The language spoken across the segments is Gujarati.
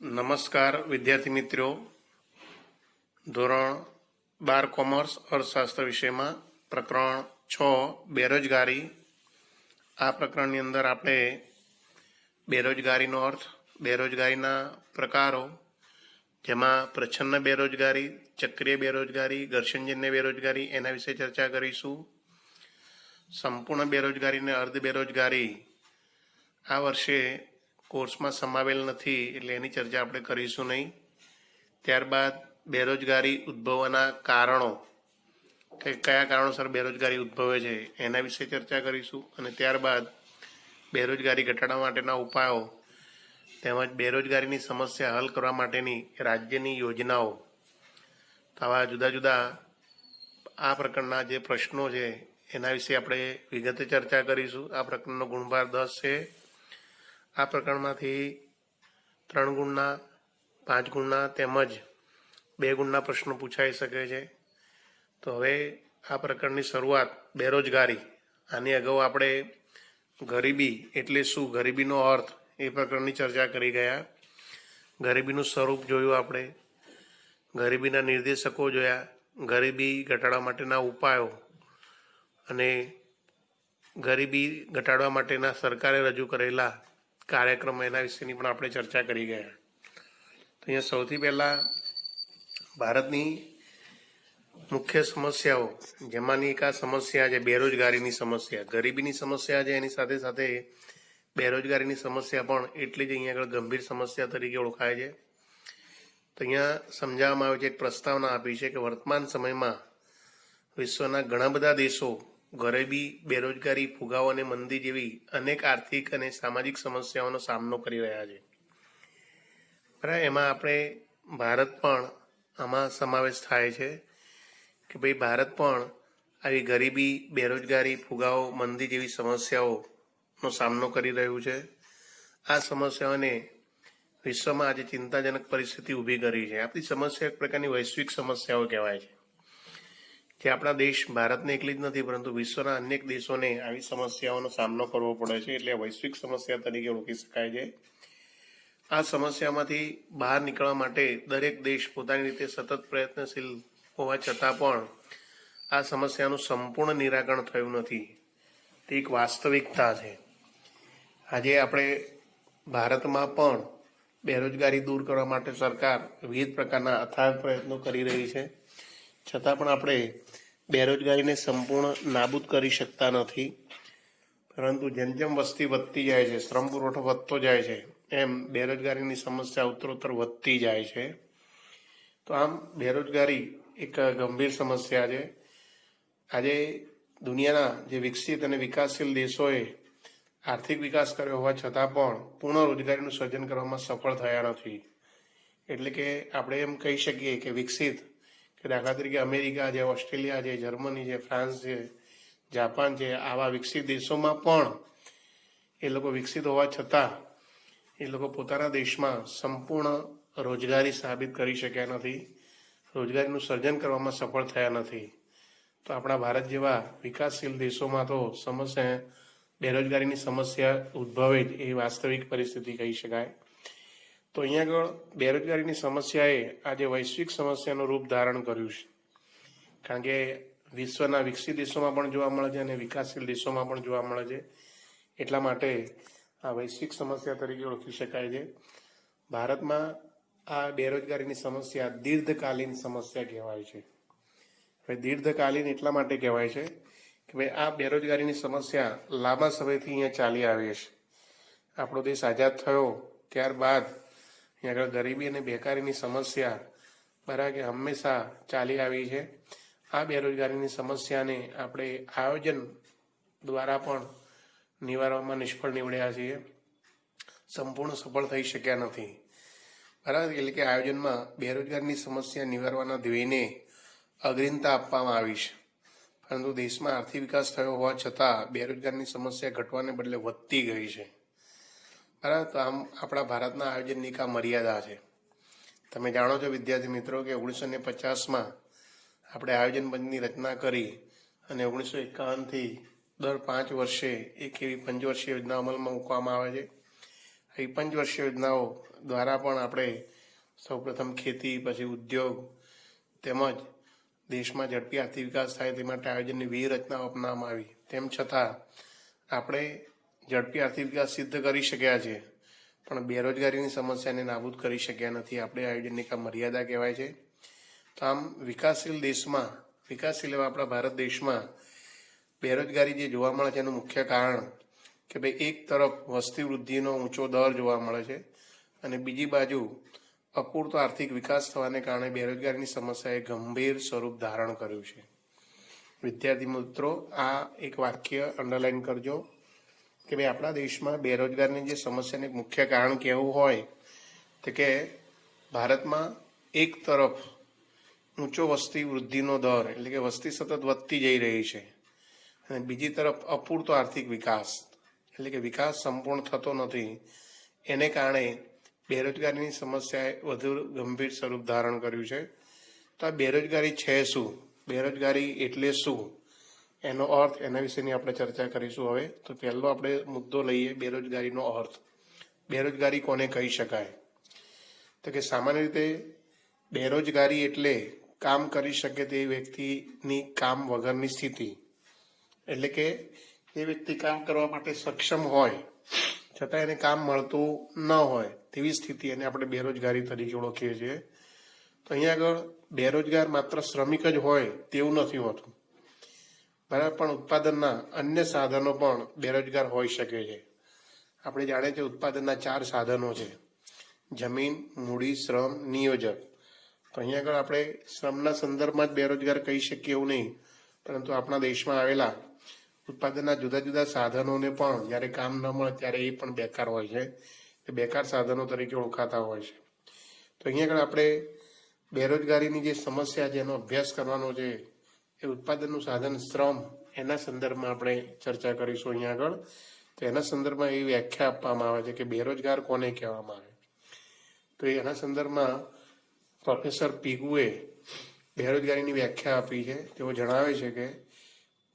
નમસ્કાર વિદ્યાર્થી મિત્રો, ધોરણ 12 કોમર્સ અર્થશાસ્ત્ર વિષયમાં પ્રકરણ 6 બેરોજગારી. આ પ્રકરણની અંદર આપણે બેરોજગારીનો અર્થ, બેરોજગારીના પ્રકારો, જેમાં પ્રચ્છન્ન બેરોજગારી, ચક્રીય બેરોજગારી, ઘર્ષણજન્ય બેરોજગારી, એના વિશે ચર્ચા કરીશું. સંપૂર્ણ બેરોજગારી અને અર્ધ બેરોજગારી આ વર્ષે કોર્સમાં સમાવેલ નથી, એટલે એની ચર્ચા આપણે કરીશું નહીં. ત્યારબાદ બેરોજગારી ઉદ્ભવવાના કારણો, કે કયા કારણોસર બેરોજગારી ઉદ્ભવે છે એના વિશે ચર્ચા કરીશું. અને ત્યારબાદ બેરોજગારી ઘટાડવા માટેના ઉપાયો તેમજ બેરોજગારીની સમસ્યા હલ કરવા માટેની રાજ્યની યોજનાઓ, આવા જુદા જુદા આ પ્રકારના જે પ્રશ્નો છે એના વિશે આપણે વિગતે ચર્ચા કરીશું. આ પ્રકરણનો ગુણભાર 10 છે. આ પ્રકરણમાંથી 3 ગુણના, 5 ગુણના તેમજ 2 ગુણના પ્રશ્નો પૂછાઈ શકે છે. તો હવે આ પ્રકરણની શરૂઆત બેરોજગારી, આની અગાઉ આપણે ગરીબી એટલે શું, ગરીબીનો અર્થ, એ પ્રકરણની ચર્ચા કરી ગયા. ગરીબીનું સ્વરૂપ જોયું આપણે, ગરીબીના નિર્દેશકો જોયા, ગરીબી ઘટાડવા માટેના ઉપાયો અને ગરીબી ઘટાડવા માટેના સરકારે રજૂ કરેલા કાર્યક્રમ, એના વિશેની પણ આપણે ચર્ચા કરી ગયા. તો અહીંયા સૌથી પહેલાં ભારતની મુખ્ય સમસ્યાઓ, જેમાંની એક આ સમસ્યા છે બેરોજગારીની સમસ્યા. ગરીબીની સમસ્યા છે, એની સાથે સાથે બેરોજગારીની સમસ્યા પણ એટલી જ અહીંયા આગળ ગંભીર સમસ્યા તરીકે ઓળખાય છે. તો અહીંયા સમજાવવામાં આવે છે, એક પ્રસ્તાવના આપી છે કે વર્તમાન સમયમાં વિશ્વના ઘણા બધા દેશો ગરીબી, બેરોજગારી, ફુગાવો અને મંદી જેવી અનેક આર્થિક અને સામાજિક સમસ્યાઓનો સામનો કરી રહ્યા છે. બરાબર, એમાં આપણે ભારત પણ આમાં સમાવેશ થાય છે કે ભાઈ ભારત પણ આવી ગરીબી, બેરોજગારી, ફુગાવો, મંદી જેવી સમસ્યાઓનો સામનો કરી રહ્યું છે. આ સમસ્યાઓને વિશ્વમાં આજે ચિંતાજનક પરિસ્થિતિ ઊભી કરી છે. આપણી સમસ્યા એક પ્રકારની વૈશ્વિક સમસ્યાઓ કહેવાય છે, જે આપણા દેશ ભારતને એકલી જ નથી પરંતુ વિશ્વના અનેક દેશોને આવી સમસ્યાઓનો સામનો કરવો પડે છે, એટલે વૈશ્વિક સમસ્યા તરીકે ઓળખી શકાય છે. આ સમસ્યામાંથી બહાર નીકળવા માટે દરેક દેશ પોતાની રીતે સતત પ્રયત્નશીલ હોવા છતાં પણ આ સમસ્યાનું સંપૂર્ણ નિરાકરણ થયું નથી. તે એક વાસ્તવિકતા છે. આજે આપણે ભારતમાં પણ બેરોજગારી દૂર કરવા માટે સરકાર વિવિધ પ્રકારના અથાગ પ્રયત્નો કરી રહી છે, છતાં પણ આપણે બેરોજગારીને સંપૂર્ણ નાબૂદ કરી શકતા નથી. પરંતુ જેમ જેમ વસ્તી વધતી જાય છે, શ્રમ પુરવઠો વધતો જાય છે, એમ બેરોજગારીની સમસ્યા ઉત્તરોત્તર વધતી જાય છે. તો આમ બેરોજગારી એક ગંભીર સમસ્યા છે. આજે દુનિયાના જે વિકસિત અને વિકાસશીલ દેશોએ આર્થિક વિકાસ કર્યો હોવા છતાં પણ પૂર્ણ રોજગારીનું સર્જન કરવામાં સફળ થયા નથી. એટલે કે આપણે એમ કહી શકીએ કે વિકસિત, કે દાખલા તરીકે અમેરિકા છે, ઓસ્ટ્રેલિયા છે, જર્મની છે, ફ્રાન્સ છે, જાપાન છે, આવા વિકસિત દેશોમાં પણ એ લોકો વિકસિત હોવા છતાં એ લોકો પોતાના દેશમાં સંપૂર્ણ રોજગારી સાબિત કરી શક્યા નથી, રોજગારીનું સર્જન કરવામાં સફળ થયા નથી. તો આપણા ભારત જેવા વિકાસશીલ દેશોમાં તો સમસ્યા, બેરોજગારીની સમસ્યા ઉદ્ભવે જ એ વાસ્તવિક પરિસ્થિતિ કહી શકાય. તો અહીંયા આગળ બેરોજગારીની સમસ્યાએ આજે વૈશ્વિક સમસ્યાનું રૂપ ધારણ કર્યું છે. કારણ કે વિશ્વના વિકસિત દેશોમાં પણ જોવા મળે છે અને વિકાસશીલ દેશોમાં પણ જોવા મળે છે. એટલા માટે આ વૈશ્વિક સમસ્યા તરીકે ઓળખી શકાય છે. ભારતમાં આ બેરોજગારીની સમસ્યા દીર્ઘકાલીન સમસ્યા કહેવાય છે. હવે દીર્ઘકાલીન એટલા માટે કહેવાય છે કે ભાઈ આ બેરોજગારીની સમસ્યા લાંબા સમયથી અહીંયા ચાલી આવી છે. આપણો દેશ આઝાદ થયો ત્યારબાદ અહીંયા આગળ ગરીબી અને બેકારીની સમસ્યા બરાબર કે હંમેશા ચાલી આવી છે. આ બેરોજગારીની સમસ્યાને આપણે આયોજન દ્વારા પણ નિવારવામાં નિષ્ફળ નીવડ્યા છીએ, સંપૂર્ણ સફળ થઈ શક્યા નથી. બરાબર, એટલે કે આયોજનમાં બેરોજગારીની સમસ્યા નિવારવાના ધ્યેયને અગ્રિમતા આપવામાં આવી છે, પરંતુ દેશમાં આર્થિક વિકાસ થયો હોવા છતાં બેરોજગારીની સમસ્યા ઘટવાને બદલે વધતી ગઈ છે. બરાબર, તો આમ આપણા ભારતના આયોજનની એક આ મર્યાદા છે. તમે જાણો છો વિદ્યાર્થી મિત્રો કે 1950માં આપણે આયોજન પંચની રચના કરી અને 1951થી દર 5 વર્ષે એક એવી પંચવર્ષીય યોજના અમલમાં મૂકવામાં આવે છે. એ પંચવર્ષીય યોજનાઓ દ્વારા પણ આપણે સૌપ્રથમ ખેતી, પછી ઉદ્યોગ તેમજ દેશમાં ઝડપી આર્થિક વિકાસ થાય તે માટે આયોજનની વ્યૂહરચનાઓ અપનાવવામાં આવી. તેમ છતાં આપણે ઝડપી આર્થિક વિકાસ સિદ્ધ કરી શક્યા છે, પણ બેરોજગારીની સમસ્યાને નાબૂદ કરી શક્યા નથી. આપણે આયોજનની કામ મર્યાદા કહેવાય છે. તો આમ વિકાસશીલ એવા આપણા ભારત દેશમાં બેરોજગારી જે જોવા મળે છે એનું મુખ્ય કારણ કે ભાઈ એક તરફ વસ્તી વૃદ્ધિનો ઊંચો દર જોવા મળે છે અને બીજી બાજુ અપૂરતો આર્થિક વિકાસ થવાને કારણે બેરોજગારીની સમસ્યાએ ગંભીર સ્વરૂપ ધારણ કર્યું છે. વિદ્યાર્થી મિત્રો, આ એક વાક્ય અંડરલાઈન કરજો કે ભાઈ આપણા દેશમાં બેરોજગારીની જે સમસ્યાનું મુખ્ય કારણ કેવું હોય તો કે ભારતમાં એક તરફ ઊંચો વસ્તી વૃદ્ધિનો દર એટલે કે વસ્તી સતત વધતી જઈ રહી છે અને બીજી તરફ અપૂરતો આર્થિક વિકાસ એટલે કે વિકાસ સંપૂર્ણ થતો નથી. એને કારણે બેરોજગારીની સમસ્યાએ વધુ ગંભીર સ્વરૂપ ધારણ કર્યું છે. તો આ બેરોજગારી છે શું, બેરોજગારી એટલે શું, એનો અર્થ, એના વિશેની આપણે ચર્ચા કરીશું. હવે તો પહેલો આપણે મુદ્દો લઈએ બેરોજગારીનો અર્થ. બેરોજગારી કોને કહી શકાય? તો કે સામાન્ય રીતે બેરોજગારી એટલે કામ કરી શકે તે વ્યક્તિની કામ વગરની સ્થિતિ. એટલે કે એ વ્યક્તિ કામ કરવા માટે સક્ષમ હોય છતાં એને કામ મળતું ન હોય તેવી સ્થિતિ, એને આપણે બેરોજગારી તરીકે ઓળખીએ છીએ. તો અહીંયા આગળ બેરોજગાર માત્ર શ્રમિક જ હોય તેવું નથી હોતું, બરાબર, પણ ઉત્પાદનના અન્ય સાધનો પણ બેરોજગાર હોઈ શકે છે. આપણે જાણીએ છીએ ઉત્પાદનના 4 સાધનો છે: જમીન, મૂડી, શ્રમ, નિયોજક. તો અહીંયા આગળ આપણે શ્રમના સંદર્ભમાં જ બેરોજગાર કહી શકીએ એવું નહીં, પરંતુ આપણા દેશમાં આવેલા ઉત્પાદનના જુદા જુદા સાધનોને પણ જ્યારે કામ ન મળે ત્યારે એ પણ બેકાર હોય છે, એ બેકાર સાધનો તરીકે ઓળખાતા હોય છે. તો અહીંયા આગળ આપણે બેરોજગારીની જે સમસ્યા છે એનો અભ્યાસ કરવાનો છે, એ ઉત્પાદનનું સાધન શ્રમ, એના સંદર્ભમાં આપણે ચર્ચા કરીશું. અહીંયા આગળ તો એના સંદર્ભમાં એવી વ્યાખ્યા આપવામાં આવે છે કે બેરોજગાર કોને કહેવામાં આવે. તો એના સંદર્ભમાં પ્રોફેસર પીગુએ બેરોજગારીની વ્યાખ્યા આપી છે. તેઓ જણાવે છે કે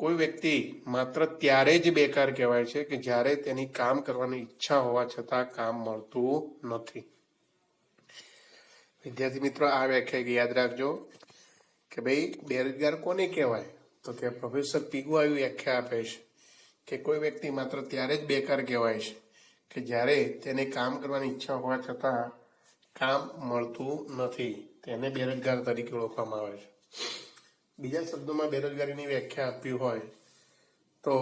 કોઈ વ્યક્તિ માત્ર ત્યારે જ બેકાર કહેવાય છે કે જ્યારે તેની કામ કરવાની ઈચ્છા હોવા છતાં કામ મળતું નથી. વિદ્યાર્થી મિત્રો, આ વ્યાખ્યા યાદ રાખજો કે ભાઈ બેરોજગાર કોને કહેવાય. તો ત્યાં પ્રોફેસર પીગુ આવી વ્યાખ્યા આપે છે કે કોઈ વ્યક્તિ માત્ર ત્યારે જ બેકાર કહેવાય છે કે જ્યારે તેને કામ કરવાની ઈચ્છા હોવા છતાં કામ મળતું નથી. તેને બેરોજગાર તરીકે ઓળખવામાં આવે છે. બીજા શબ્દોમાં બેરોજગારીની વ્યાખ્યા આપવી હોય તો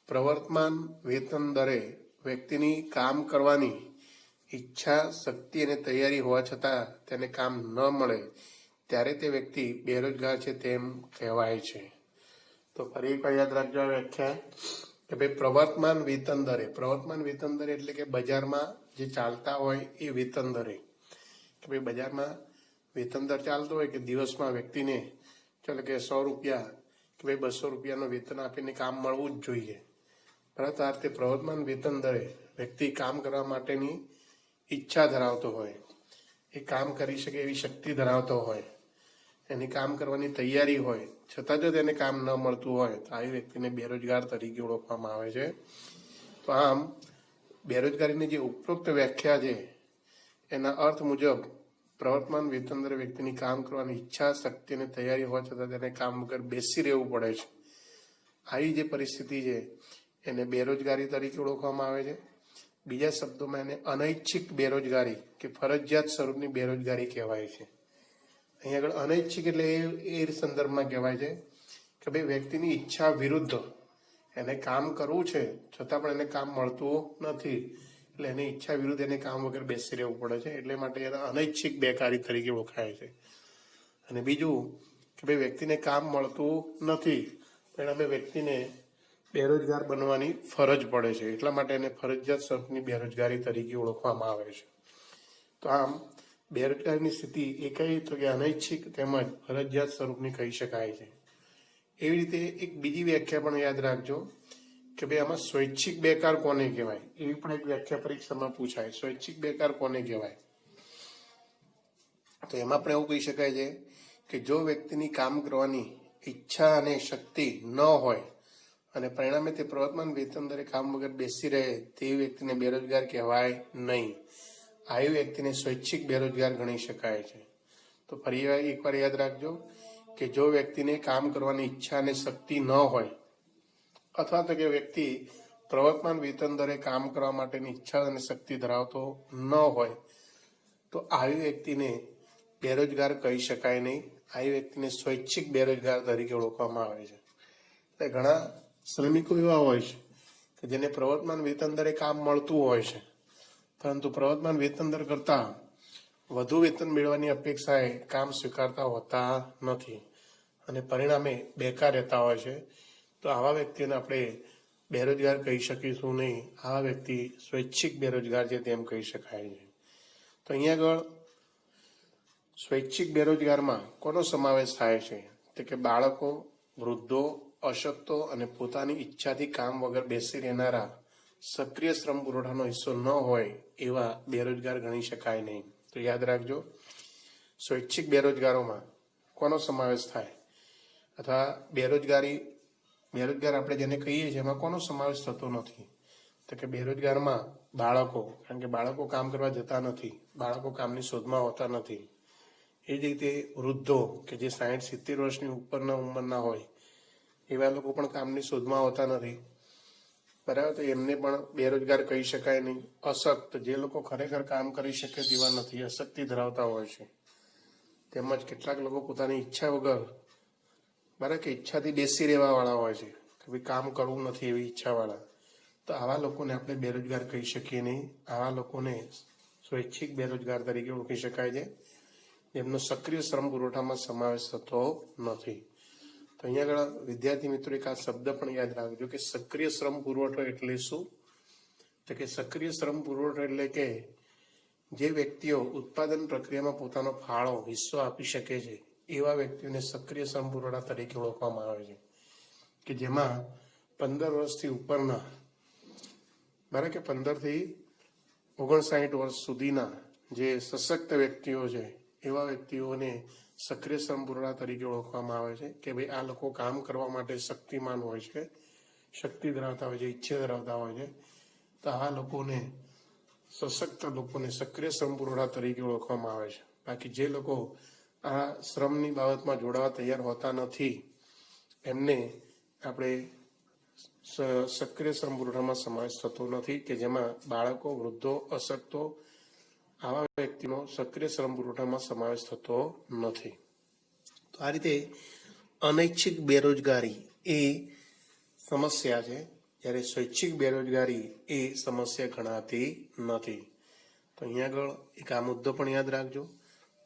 પ્રવર્તમાન વેતન દરે વ્યક્તિની કામ કરવાની ઈચ્છા, શક્તિ અને તૈયારી હોવા છતાં તેને કામ ન મળે ત્યારે તે વ્યક્તિ બેરોજગાર છે તેમ કહેવાય છે. તો ફરી એકવાર યાદ રાખજો આ વ્યાખ્યા કે ભાઈ પ્રવર્તમાન વેતન દરે, પ્રવર્તમાન વેતન દરે એટલે કે બજારમાં જે ચાલતા હોય એ વેતન દરે. કે ભાઈ બજારમાં વેતન દર ચાલતો હોય કે દિવસમાં વ્યક્તિને ચાલો કે 100 રૂપિયા કે ભાઈ 200 રૂપિયાનું વેતન આપીને કામ મળવું જ જોઈએ, બરાબર. આ રીતે પ્રવર્તમાન વેતન દરે વ્યક્તિ કામ કરવા માટેની ઈચ્છા ધરાવતો હોય, એ કામ કરી શકે એવી શક્તિ ધરાવતો હોય, એની કામ કરવાની તૈયારી હોય, છતાં જો તેને કામ ન મળતું હોય તો આવી વ્યક્તિને બેરોજગાર તરીકે ઓળખવામાં આવે છે. તો આમ બેરોજગારીની જે ઉપરોક્ત વ્યાખ્યા છે એના અર્થ મુજબ પ્રવર્તમાન વેતન દરે વ્યક્તિની કામ કરવાની ઈચ્છા, શક્તિ અને તૈયારી હોવા છતાં તેને કામ વગર બેસી રહેવું પડે છે. આવી જે પરિસ્થિતિ છે એને બેરોજગારી તરીકે ઓળખવામાં આવે છે. બીજા શબ્દોમાં એને અનૈચ્છિક બેરોજગારી કે ફરજિયાત સ્વરૂપની બેરોજગારી કહેવાય છે. અહીં આગળ અનૈચ્છિક એટલે એ સંદર્ભમાં કહેવાય છે કે ભાઈ વ્યક્તિની ઈચ્છા વિરુદ્ધ એને કામ કરવું છે છતાં પણ એને કામ મળતું નથી, એટલે એની ઈચ્છા વિરુદ્ધ એને કામ વગર બેસી રહેવું પડે છે, એટલે માટે એને અનૈચ્છિક બેકારી તરીકે ઓળખાય છે. અને બીજું કે ભાઈ વ્યક્તિને કામ મળતું નથી પરિણામે વ્યક્તિને બેરોજગાર બનવાની ફરજ પડે છે, એટલા માટે એને ફરજિયાત સ્વરૂપની બેરોજગારી તરીકે ઓળખવામાં આવે છે. તો આમ બેરોજગારીની સ્થિતિ એ કઈ તો કે અનૈચ્છિક તેમજ ફરજિયાત સ્વરૂપની કહી શકાય છે. એવી રીતે એક બીજી વ્યાખ્યા પણ યાદ રાખજો કે ભાઈ આમાં સ્વૈચ્છિક બેકાર કોને કહેવાય, એવી પણ એક વ્યાખ્યા પરીક્ષામાં પૂછાય. સ્વૈચ્છિક બેકાર કોને કહેવાય? તો એમાં પણ એવું કહી શકાય છે કે જો વ્યક્તિની કામ કરવાની ઈચ્છા અને શક્તિ ન હોય અને પરિણામે તે પ્રવર્તમાન વેતન દરે કામ વગર બેસી રહે તેવી વ્યક્તિને બેરોજગાર કહેવાય નહીં. આવી વ્યક્તિને સ્વૈચ્છિક બેરોજગાર ગણી શકાય છે. તો ફરી એકવાર યાદ રાખજો કે જો વ્યક્તિને કામ કરવાની ઈચ્છા અને શક્તિ ન હોય અથવા તો કે વ્યક્તિ પ્રવર્તમાન વેતન દરે કામ કરવા માટેની ઈચ્છા અને શક્તિ ધરાવતો ન હોય તો આવી વ્યક્તિને બેરોજગાર કહી શકાય નહીં. આવી વ્યક્તિને સ્વૈચ્છિક બેરોજગાર તરીકે ઓળખવામાં આવે છે. એટલે ઘણા શ્રમિકો એવા હોય છે કે જેને પ્રવર્તમાન વેતન દરે કામ મળતું હોય છે, પરંતુ પ્રવર્તમાન વેતન દર કરતાં વધુ વેતન મેળવવાની અપેક્ષાએ કામ સ્વીકારતા હોતા નથી અને પરિણામે બેકાર રહેતા હોય છે. તો આવા વ્યક્તિઓને આપણે બેરોજગાર કહી શકીશું નહીં. આવા વ્યક્તિ સ્વૈચ્છિક બેરોજગાર છે તેમ કહી શકાય છે. તો અહીંયા આગળ સ્વૈચ્છિક બેરોજગારમાં કોનો સમાવેશ થાય છે? તો કે બાળકો, વૃદ્ધો, અશક્તો અને પોતાની ઈચ્છાથી કામ વગર બેસી રહેનારા સક્રિય શ્રમ પુરવઠાનો હિસ્સો ન હોય એવા બેરોજગાર ગણી શકાય નહીં. તો યાદ રાખજો, સ્વૈચ્છિક બેરોજગારોમાં કોનો સમાવેશ થાય અથવા બેરોજગાર આપણે જેને કહીએ છીએ એમાં કોનો સમાવેશ થતો નથી? તો કે બેરોજગારમાં બાળકો, કારણ કે બાળકો કામ કરવા જતા નથી, બાળકો કામની શોધમાં હોતા નથી. એ જ રીતે વૃદ્ધો કે જે 60-70 વર્ષની ઉપરના ઉંમરના હોય એવા લોકો પણ કામની શોધમાં હોતા નથી, બરાબર. તો એમને પણ બેરોજગાર કહી શકાય નહીં. અશક્ત, જે લોકો ખરેખર કામ કરી શકે તેવા નથી, અશક્તિ ધરાવતા હોય છે. તેમજ કેટલાક લોકો પોતાની ઈચ્છા વગર, બરાબર, કે ઈચ્છાથી બેસી રહેવા વાળા હોય છે કે ભાઈ કામ કરવું નથી એવી ઈચ્છાવાળા. તો આવા લોકોને આપણે બેરોજગાર કહી શકીએ નહીં. આવા લોકોને સ્વૈચ્છિક બેરોજગાર તરીકે ઓળખી શકાય છે, જેમનો સક્રિય શ્રમ પુરવઠામાં સમાવેશ થતો નથી. તો અહીંયા આગળ વિદ્યાર્થી મિત્રો એક આ શબ્દ પણ યાદ રાખજો કે સક્રિય શ્રમ પુરવઠો એટલે શું? તો કે સક્રિય શ્રમ પુરવઠો એટલે કે જે વ્યક્તિઓ ઉત્પાદન પ્રક્રિયામાં પોતાનો ફાળો, હિસ્સો આપી શકે છે એવા વ્યક્તિઓને સક્રિય શ્રમ પુરવઠા તરીકે ઓળખવામાં આવે છે. કે જેમાં 15 વર્ષથી ઉપરના, બરાબર, કે 15 થી 59 વર્ષ સુધીના જે સશક્ત વ્યક્તિઓ છે એવા વ્યક્તિઓને સક્રિય શ્રમ પુરવઠા તરીકે ઓળખવામાં આવે છે. કે ભાઈ આ લોકો કામ કરવા માટે શક્તિમાન હોય છે, શક્તિ ધરાવતા હોય છે, ઈચ્છા ધરાવતા હોય છે. તો આવા લોકોને, સશક્ત લોકોને સક્રિય શ્રમ પુરવઠા તરીકે ઓળખવામાં આવે છે. બાકી જે લોકો આ શ્રમની બાબતમાં જોડાવા તૈયાર હોતા નથી એમને આપણે સક્રિય શ્રમ પુરવઠામાં સમાવેશ થતો નથી, કે જેમાં બાળકો, વૃદ્ધો, અશક્તો, આવા વ્યક્તિનો સક્રિય શ્રમ પુરવઠામાં સમાવેશ થતો નથી. તો આ રીતે અનૈચ્છિક બેરોજગારી એ સમસ્યા છે, જ્યારે સ્વૈચ્છિક બેરોજગારી એ સમસ્યા ગણાતી નથી. તો અહીંયા આગળ એક આ મુદ્દો પણ યાદ રાખજો.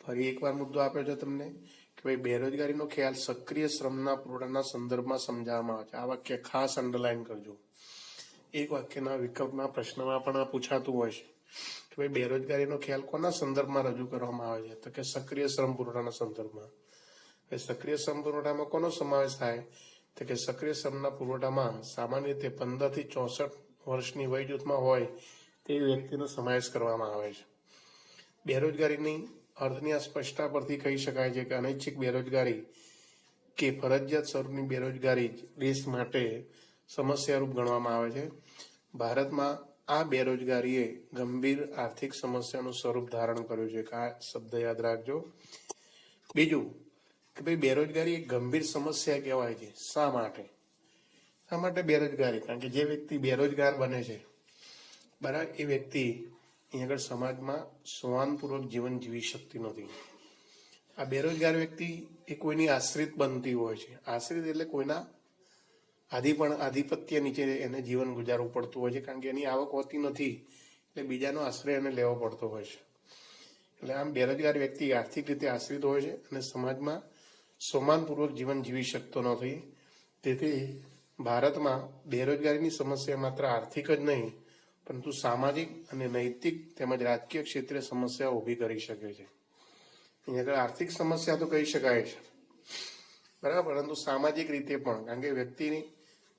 ફરી એકવાર મુદ્દો આપ્યો છે તમને કે ભાઈ બેરોજગારીનો ખ્યાલ સક્રિય શ્રમના પુરવઠાના સંદર્ભમાં સમજાવવામાં આવે છે. આ વાક્ય ખાસ અંડરલાઈન કરજો. એક વાક્યના વિકલ્પના પ્રશ્નમાં પણ આ પૂછાતું હોય છે કે ભાઈ બેરોજગારીનો ખ્યાલ કોના સંદર્ભમાં રજૂ કરવામાં આવે છે? તો કે સક્રિય શ્રમ પુરવઠાના સંદર્ભમાં. સક્રિય શ્રમ પુરવઠામાં કોનો સમાવેશ થાય? તો કે સક્રિય શ્રમના પુરવઠામાં સામાન્ય રીતે 15 થી 64 વર્ષની વય જૂથમાં હોય તે વ્યક્તિનો સમાવેશ કરવામાં આવે છે. બેરોજગારીની અર્થની આ સ્પષ્ટતા પરથી કહી શકાય છે કે અનૈચ્છિક બેરોજગારી કે ફરજિયાત સ્વરૂપની બેરોજગારી દેશ માટે સમસ્યારૂપ ગણવામાં આવે છે. ભારતમાં આ બેરોજગારીએ ગંભીર આર્થિક સમસ્યાનું સ્વરૂપ ધારણ કર્યું છે. આ શબ્દ યાદ રાખજો. બીજું કે ભાઈ બેરોજગારી એક ગંભીર સમસ્યા કહેવાય છે. શા માટે? શા માટે બેરોજગારી? કારણ કે જે વ્યક્તિ બેરોજગાર બને છે, બરાબર, એ વ્યક્તિ અહીં આગળ સમાજમાં સન્માનપૂર્વક જીવન જીવી શકતી નથી. આ બેરોજગાર વ્યક્તિ એ કોઈની આશ્રિત બનતી હોય છે. આશ્રિત એટલે કોઈના આધિપત્ય નીચે એને જીવન ગુજારવું પડતું હોય છે, કારણ કે એની આવક હોતી નથી એટલે બીજાનો આશ્રય એને લેવો પડતો હોય છે. એટલે આમ બેરોજગાર વ્યક્તિ આર્થિક રીતે આશ્રિત હોય છે અને સમાજમાં સન્માનપૂર્વક જીવન જીવી શકતો નથી. તેથી ભારતમાં બેરોજગારીની સમસ્યા માત્ર આર્થિક જ નહીં પરંતુ સામાજિક અને નૈતિક તેમજ રાજકીય ક્ષેત્રે સમસ્યા ઊભી કરી શકે છે. અહીંયા આગળ આર્થિક સમસ્યા તો કહી શકાય છે, બરાબર, પરંતુ સામાજિક રીતે પણ, કારણ કે વ્યક્તિની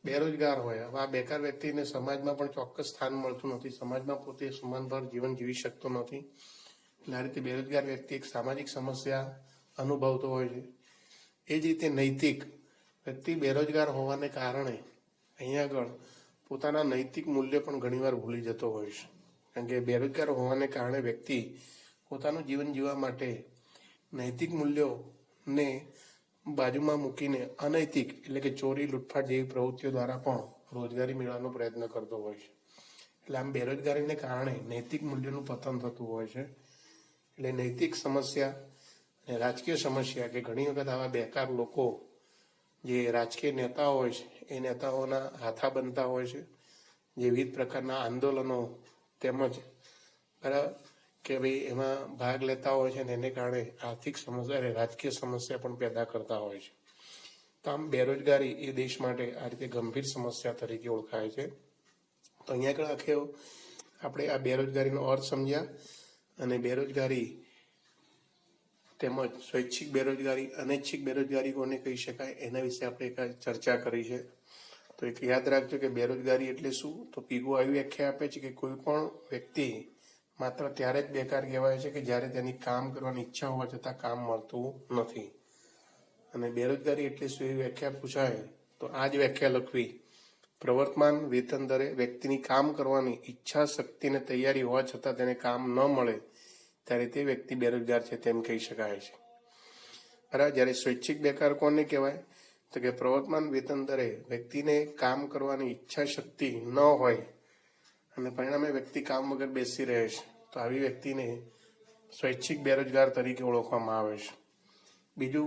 બેરોજગાર હોય, હવે આ બેકાર વ્યક્તિને સમાજમાં પણ ચોક્કસ સ્થાન મળતું નથી, સમાજમાં પોતે સન્માનભર જીવન જીવી શકતો નથી. એટલે આ રીતે બેરોજગાર વ્યક્તિ એક સામાજિક સમસ્યા અનુભવતો હોય છે. એ જ રીતે નૈતિક વ્યક્તિ બેરોજગાર હોવાને કારણે અહીંયા આગળ પોતાના નૈતિક મૂલ્ય પણ ઘણીવાર ભૂલી જતો હોય છે. કારણ કે બેરોજગાર હોવાને કારણે વ્યક્તિ પોતાનું જીવન જીવવા માટે નૈતિક મૂલ્યોને બાજુમાં મૂકીને અનૈતિક એટલે કે ચોરી લૂંટફાટ જેવી પ્રવૃત્તિઓ દ્વારા પણ રોજગારી મેળવવાનો પ્રયત્ન કરતો હોય છે. એટલે આમ બેરોજગારીને કારણે નૈતિક મૂલ્યોનું પતન થતું હોય છે. એટલે નૈતિક સમસ્યા અને રાજકીય સમસ્યા કે ઘણી વખત આવા બેકાર લોકો જે રાજકીય નેતાઓ હોય છે એ નેતાઓના હાથા બનતા હોય છે, જે વિવિધ પ્રકારના આંદોલનો તેમજ બરાબર કે ભાઈ એમાં ભાગ લેતા હોય છે અને એને કારણે આર્થિક સમસ્યા અને રાજકીય સમસ્યા પણ પેદા કરતા હોય છે. તો આમ બેરોજગારી એ દેશ માટે આ રીતે ગંભીર સમસ્યા તરીકે ઓળખાય છે. તો અહીંયા આગળ આખે આપણે આ બેરોજગારીનો અર્થ સમજ્યા અને બેરોજગારી તેમજ સ્વૈચ્છિક બેરોજગારી, અનૈચ્છિક બેરોજગારી કોને કહી શકાય એના વિશે આપણે એક ચર્ચા કરી છે. તો એક યાદ રાખજો કે બેરોજગારી એટલે શું? તો પીગો આવી વ્યાખ્યા આપે છે કે કોઈ પણ વ્યક્તિ માત્ર ત્યારે જ બેકાર કહેવાય છે કે જ્યારે તેની કામ કરવાની ઈચ્છા હોવા છતાં કામ મળતું નથી. અને બેરોજગારી એટલે શું એવી વ્યાખ્યા પૂછાય તો આ જ વ્યાખ્યા લખવી: પ્રવર્તમાન વેતન દરે વ્યક્તિની કામ કરવાની ઈચ્છા, શક્તિ અને તૈયારી હોવા છતાં તેને કામ ન મળે ત્યારે તે વ્યક્તિ બેરોજગાર છે તેમ કહી શકાય છે. બરાબર. જ્યારે સ્વૈચ્છિક બેકાર કોને કહેવાય? તો કે પ્રવર્તમાન વેતન દરે વ્યક્તિને કામ કરવાની ઈચ્છા શક્તિ ન હોય અને પરિણામે વ્યક્તિ કામ વગર બેસી રહે છે તો આવી વ્યક્તિને સ્વૈચ્છિક બેરોજગાર તરીકે ઓળખવામાં આવે છે. બીજો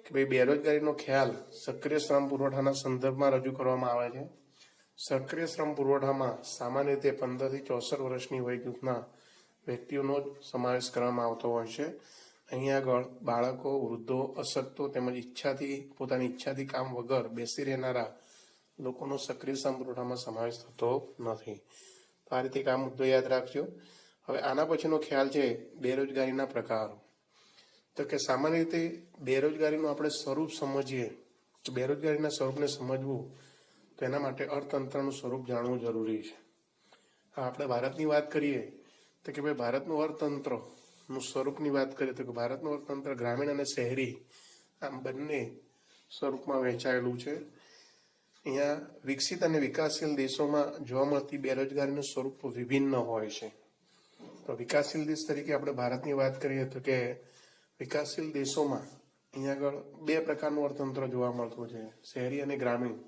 કે ભાઈ બેરોજગારીનો ખ્યાલ સક્રિય શ્રમ પુરવઠાના સંદર્ભમાં રજૂ કરવામાં આવે છે. સક્રિય શ્રમ પુરવઠામાં સામાન્ય રીતે 15 થી 64 વર્ષની વય જૂથના વ્યક્તિઓનો જ સમાવેશ કરવામાં આવતો હોય છે. અહીંયા આગળ બાળકો, વૃદ્ધો, અશક્તો તેમજ પોતાની ઈચ્છાથી કામ વગર બેસી રહેનારા લોકોનો સક્રિય શ્રમ પુરવઠામાં સમાવેશ થતો નથી. તો આ રીતે આ મુદ્દો યાદ રાખજો. હવે આના પછીનો ખ્યાલ છે બેરોજગારીના પ્રકારો. તો કે સામાન્ય રીતે બેરોજગારીનું આપણે સ્વરૂપ સમજીએ તો બેરોજગારીના સ્વરૂપને સમજવું તો એના માટે અર્થતંત્રનું સ્વરૂપ જાણવું જરૂરી છે. આપણે ભારતની વાત કરીએ તો કે ભાઈ ભારતનું અર્થતંત્રનું સ્વરૂપની વાત કરીએ તો કે ભારતનું અર્થતંત્ર ગ્રામીણ અને શહેરી આમ બંને સ્વરૂપમાં વહેંચાયેલું છે. અહીંયા વિકસિત અને વિકાસશીલ દેશોમાં જોવા મળતી બેરોજગારીનું સ્વરૂપ વિભિન્ન હોય છે. તો વિકાસશીલ દેશ તરીકે આપણે ભારતની વાત કરીએ તો કે વિકાસશીલ દેશોમાં અહીંયા આગળ બે પ્રકારનું અર્થતંત્ર જોવા મળતું છે, શહેરી અને ગ્રામીણ.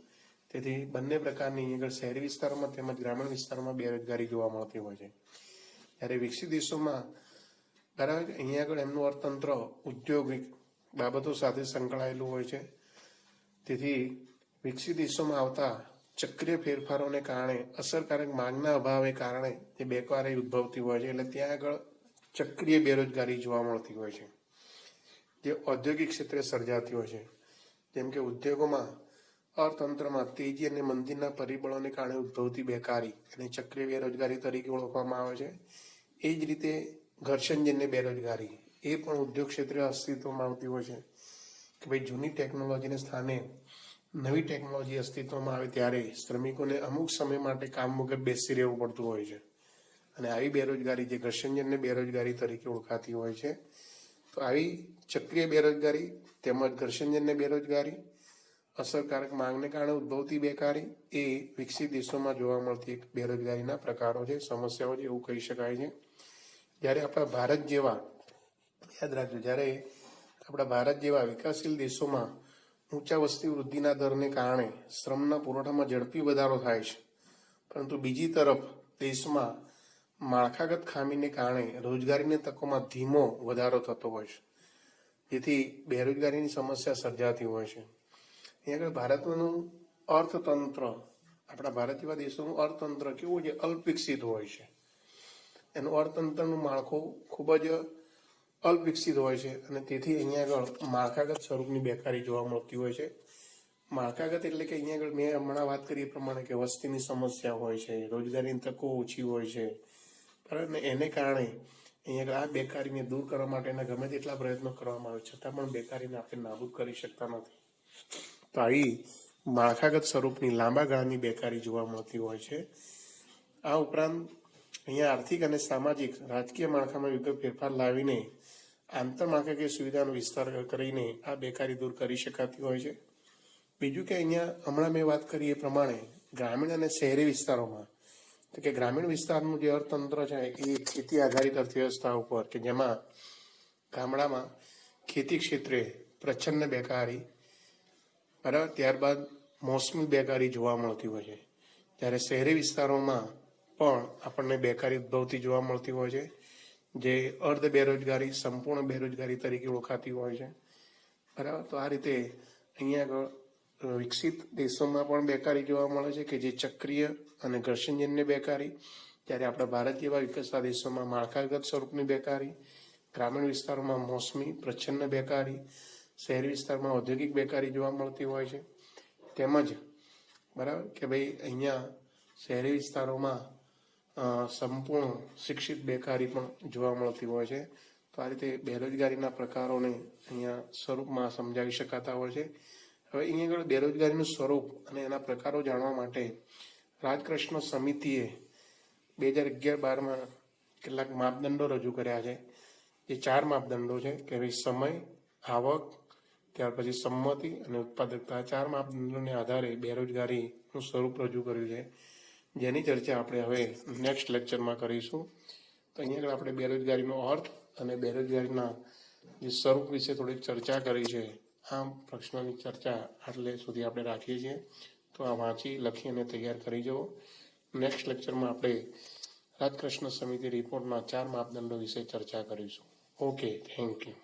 તેથી બંને પ્રકારની અહીંયા આગળ શહેરી વિસ્તારોમાં તેમજ ગ્રામીણ વિસ્તારોમાં બેરોજગારી જોવા મળતી હોય છે. જ્યારે વિકસિત દેશોમાં બરાબર અહીંયા આગળ એમનું અર્થતંત્ર ઉદ્યોગિક બાબતો સાથે સંકળાયેલું હોય છે. તેથી વિકસિત દેશોમાં આવતા ચક્રીય ફેરફારોને કારણે અસરકારક માંગના અભાવે કારણે જે બેકારી ઉદ્ભવતી હોય છે. એટલે ત્યાં આગળ ચક્રીય બેરોજગારી જોવા મળતી હોય છે જે ઔદ્યોગિક ક્ષેત્રે સર્જાતી હોય છે. જેમ કે ઉદ્યોગોમાં અર્થતંત્રમાં તેજી અને મંદીના પરિબળોને કારણે ઉદ્ભવતી બેકારી અને ચક્રીય બેરોજગારી તરીકે ઓળખવામાં આવે છે. એ જ રીતે ઘર્ષણજન્ય બેરોજગારી એ પણ ઉદ્યોગ ક્ષેત્રે અસ્તિત્વમાં આવતી હોય છે કે ભાઈ જૂની ટેકનોલોજીને સ્થાને નવી ટેકનોલોજી અસ્તિત્વમાં આવે ત્યારે શ્રમિકોને અમુક સમય માટે કામ વગર બેસી રહેવું પડતું હોય છે. અને આવી બેરોજગારી જે ઘર્ષણજન્ય બેરોજગારી તરીકે ઓળખાતી હોય છે. તો આવી ચક્રીય બેરોજગારી તેમજ ઘર્ષણજન્ય બેરોજગારી, અસરકારક માંગને કારણે ઉદ્ભવતી બેકારી એ વિકસિત દેશોમાં જોવા મળતી એક બેરોજગારીના પ્રકારો છે, સમસ્યાઓ છે એવું કહી શકાય છે. જ્યારે આપણા ભારત જેવા, યાદ રાખજો, જ્યારે આપણા ભારત જેવા વિકાસશીલ દેશોમાં ઊંચા વસ્તી વૃદ્ધિના દરને કારણે શ્રમના પુરવઠામાં ઝડપી વધારો થાય છે, પરંતુ બીજી તરફ દેશમાં માળખાગત ખામીને કારણે રોજગારીની તકોમાં ધીમો વધારો થતો હોય છે, જેથી બેરોજગારીની સમસ્યા સર્જાતી હોય છે. અહીંયા આગળ ભારતનું અર્થતંત્ર, આપણા ભારત જેવા દેશોનું અર્થતંત્ર કેવું છે? અલ્પ વિકસિત હોય છે. એનું અર્થતંત્રનું માળખું ખૂબ જ અલ્પ વિકસિત હોય છે અને તેથી અહીંયા આગળ માળખાગત સ્વરૂપની બેકારી જોવા મળતી હોય છે. માળખાગત એટલે કે અહીંયા આગળ મેં હમણાં વાત કરી એ પ્રમાણે કે વસ્તીની સમસ્યા હોય છે, રોજગારીની તકો ઓછી હોય છે, બરાબર ને? એને કારણે અહીંયા આગળ આ બેકારીને દૂર કરવા માટેના ગમે તેટલા પ્રયત્નો કરવામાં આવે છતાં પણ બેકારીને આપણે નાબૂદ કરી શકતા નથી. તો આવી માળખાગત સ્વરૂપની લાંબા ગાળાની બેકારી જોવા મળતી હોય છે. આ ઉપરાંત અહીંયા આર્થિક અને સામાજિક રાજકીય માળખામાં વિગત ફેરફાર લાવીને આંતરમાળખાકીય સુવિધાનો વિસ્તાર કરીને આ બેકારી દૂર કરી શકાતી હોય છે. બીજું કે અહીંયા હમણાં મેં વાત કરી એ પ્રમાણે ગ્રામીણ અને શહેરી વિસ્તારોમાં તો કે ગ્રામીણ વિસ્તારનું જે અર્થતંત્ર છે એ ખેતી આધારિત અર્થવ્યવસ્થા ઉપર કે જેમાં ગામડામાં ખેતી ક્ષેત્રે પ્રચ્છન્ન બેકારી, બરાબર, ત્યારબાદ મોસમી બેકારી જોવા મળતી હોય છે. જ્યારે શહેરી વિસ્તારોમાં પણ આપણને બેકારી ઉદ્ભવતી જોવા મળતી હોય છે, જે અર્ધ બેરોજગારી, સંપૂર્ણ બેરોજગારી તરીકે ઓળખાતી હોય છે, બરાબર. તો આ રીતે અહીંયા આગળ વિકસિત દેશોમાં પણ બેકારી જોવા મળે છે કે જે ચક્રીય અને ઘર્ષણજન્ય બેકારી, ત્યારે આપણા ભારત જેવા વિકસતા દેશોમાં માળખાગત સ્વરૂપની બેકારી, ગ્રામીણ વિસ્તારોમાં મોસમી પ્રચ્છન્ન બેકારી, શહેરી વિસ્તારમાં ઔદ્યોગિક બેકારી જોવા મળતી હોય છે. તેમજ બરાબર કે ભાઈ અહીંયા શહેરી વિસ્તારોમાં સંપૂર્ણ શિક્ષિત બેકારી પણ જોવા મળતી હોય છે. તો આ રીતે બેરોજગારીના પ્રકારોને અહીંયા સ્વરૂપમાં સમજાવી શકાતા હોય છે. હવે અહીંયા આગળ બેરોજગારીનું સ્વરૂપ અને એના પ્રકારો જાણવા માટે રાજકૃષ્ણ સમિતિએ 2011-12માં કેટલાક માપદંડો રજૂ કર્યા છે. જે 4 માપદંડો છે કે ભાઈ સમય, આવક, ત્યાર પછી સંમતિ અને ઉત્પાદકતા. 4 માપદંડોને આધારે બેરોજગારીનું સ્વરૂપ રજૂ કર્યું છે, જેની ચર્ચા આપણે હવે નેક્સ્ટ લેક્ચરમાં કરીશું. તો અહીંયા આગળ આપણે બેરોજગારીનો અર્થ અને બેરોજગારીના જે સ્વરૂપ વિશે થોડીક ચર્ચા કરી છે. આ પ્રશ્નની ચર્ચા આટલે સુધી આપણે રાખીએ છીએ. તો આ વાંચી, લખી અને તૈયાર કરી જવો. નેક્સ્ટ લેક્ચરમાં આપણે રાજકૃષ્ણ સમિતિ રિપોર્ટના 4 માપદંડો વિશે ચર્ચા કરીશું. Okay, thank you.